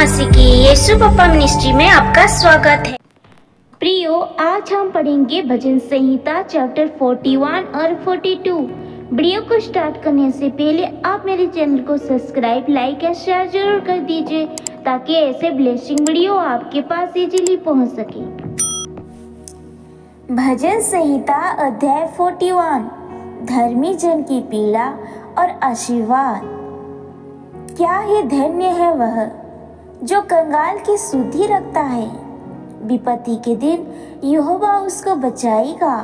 मसीह की यीशु पप्पा मिनिस्ट्री में आपका स्वागत है। प्रियो, आज हम पढ़ेंगे भजन संहिता चैप्टर 41 और 42। वीडियो को स्टार्ट करने से पहले आप मेरे चैनल को सब्सक्राइब, लाइक या शेयर जरूर कर दीजिए ताकि ऐसे ब्लेसिंग वीडियो आपके पास इजीली पहुंच सके। भजन संहिता अध्याय 41, धर्मी जन की पीड़ा और आशीर्वाद। क्या ही धन्य है वह जो कंगाल की सुधि रखता है। विपत्ति के दिन यहोवा उसको बचाएगा।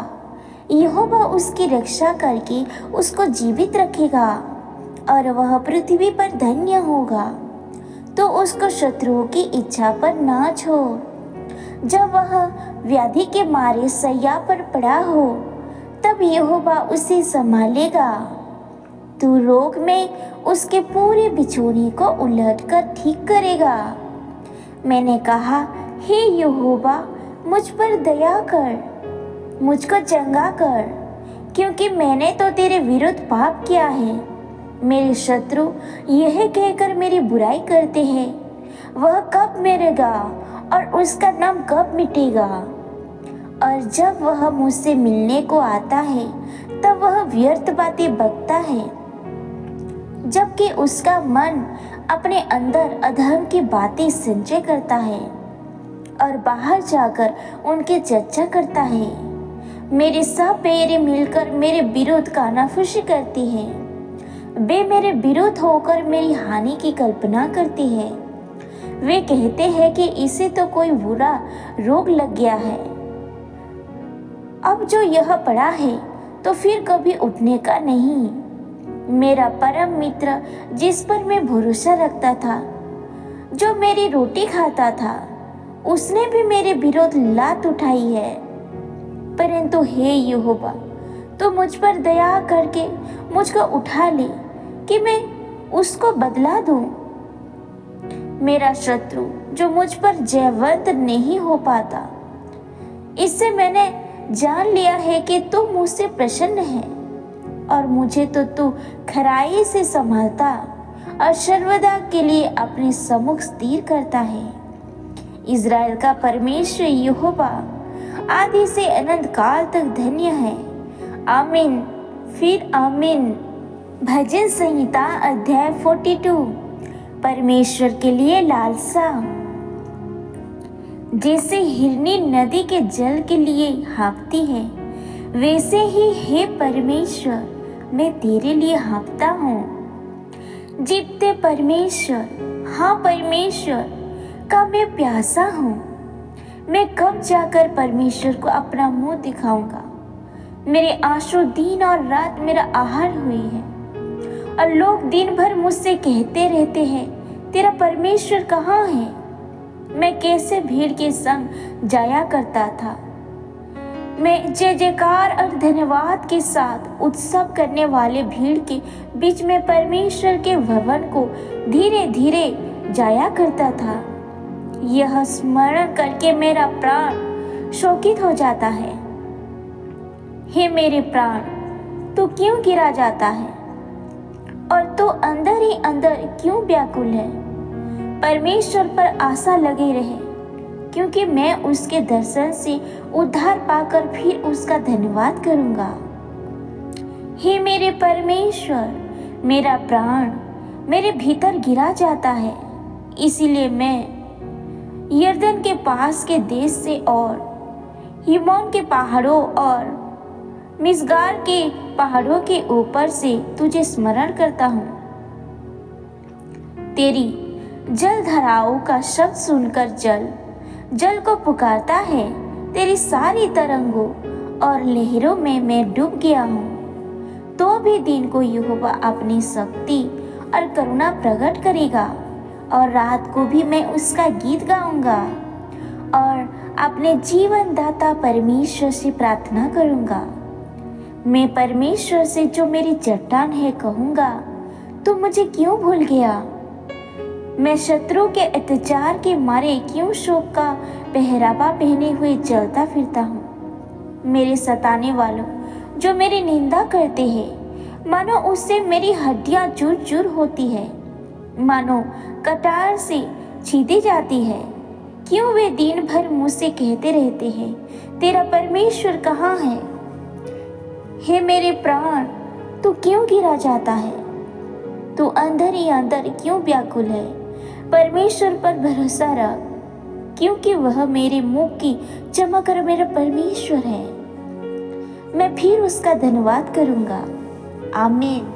यहोवा उसकी रक्षा करके उसको जीवित रखेगा और वह पृथ्वी पर धन्य होगा। तो उसको शत्रुओं की इच्छा पर ना छोड़। जब वह व्याधि के मारे सैया पर पड़ा हो तब यहोवा उसे संभालेगा। तू रोग में उसके पूरे बिछोने को उलटकर ठीक करेगा। मैंने कहा, हे यहोवा, मुझ पर दया कर, मुझको चंगा कर, क्योंकि मैंने तो तेरे विरुद्ध पाप किया है। मेरे शत्रु यह कहकर मेरी बुराई करते हैं, वह कब मरेगा और उसका नाम कब मिटेगा। और जब वह मुझसे मिलने को आता है तब वह व्यर्थ बातें बकता है, जबकि उसका मन अपने अंदर अधर्म की बातें संचय करता है और बाहर जाकर उनके चर्चा करता है। मेरे सब पैरे मिलकर मेरे विरुद्ध कानाफूसी करती हैं। वे मेरे विरुद्ध होकर मेरी हानि की कल्पना करती है। वे कहते हैं कि इसे तो कोई बुरा रोग लग गया है। अब जो यह पड़ा है तो फिर कभी उठने का नहीं। मेरा परम मित्र जिस पर मैं भरोसा रखता था, जो मेरी रोटी खाता था, उसने भी मेरे विरोध लात उठाई है। परंतु हे यहोवा, तो मुझ पर दया करके मुझको उठा ले कि मैं उसको बदला दूं। मेरा शत्रु जो मुझ पर जयवंत नहीं हो पाता, इससे मैंने जान लिया है कि तू मुझसे प्रसन्न है और मुझे तो तू खराई से संभालता और सर्वदा के लिए अपने सम्मुख स्थिर करता है। इज़राइल का परमेश्वर यहोवा आदि से अनंत काल तक धन्य है। आमीन फिर आमीन। भजन संहिता अध्याय 42, परमेश्वर के लिए लालसा। जैसे हिरनी नदी के जल के लिए हाँफती है, वैसे ही हे परमेश्वर मैं तेरे लिए हाँफता हूँ। जीवते परमेश्वर, हाँ परमेश्वर का मैं प्यासा हूँ। मैं कब जाकर परमेश्वर को अपना मुंह दिखाऊंगा। मेरे आंसू दिन और रात मेरा आहार हुई है और लोग दिन भर मुझसे कहते रहते हैं, तेरा परमेश्वर कहाँ है। मैं कैसे भीड़ के संग जाया करता था। मैं जय जयकार और धन्यवाद के साथ उत्सव करने वाले भीड़ के बीच में परमेश्वर के भवन को धीरे धीरे जाया करता था। यह स्मरण करके मेरा प्राण शोकित हो जाता है। हे मेरे प्राण, तू क्यों गिरा जाता है और तू अंदर ही अंदर क्यों व्याकुल है। परमेश्वर पर आशा लगे रहे, क्योंकि मैं उसके दर्शन से उद्धार पाकर फिर उसका धन्यवाद करूंगा। हे मेरे परमेश्वर, मेरा प्राण मेरे भीतर गिरा जाता है। इसीलिए मैं यरदन के पास के देश से और हिमोन के पहाड़ों और मिसगार के पहाड़ों के ऊपर से तुझे स्मरण करता हूँ। तेरी जलधाराओं का शब्द सुनकर जल को पुकारता है। तेरी सारी तरंगों और लहरों में मैं डूब गया हूँ। तो भी दिन को यहोवा अपनी शक्ति और करुणा प्रकट करेगा और रात को भी मैं उसका गीत गाऊंगा और अपने जीवन दाता परमेश्वर से प्रार्थना करूंगा। मैं परमेश्वर से जो मेरी चट्टान है कहूंगा, तू मुझे क्यों भूल गया। मैं शत्रु के अत्याचार के मारे क्यों शोक का पहरावा पहने हुए चलता फिरता हूँ। मेरे सताने वालों जो मेरी निंदा करते हैं, मानो उससे मेरी हड्डियां चूर चूर होती है। मानो कटार से छीती जाती है? क्यों वे दिन भर मुझसे कहते रहते हैं, तेरा परमेश्वर कहाँ है? हे मेरे प्राण, तू क्यों गिरा जाता है? तू अंदर ही अंदर क्यों व्याकुल है? परमेश्वर पर भरोसा रख, क्योंकि वह मेरे मुख की चमक और मेरा परमेश्वर है। मैं फिर उसका धन्यवाद करूंगा। आमीन।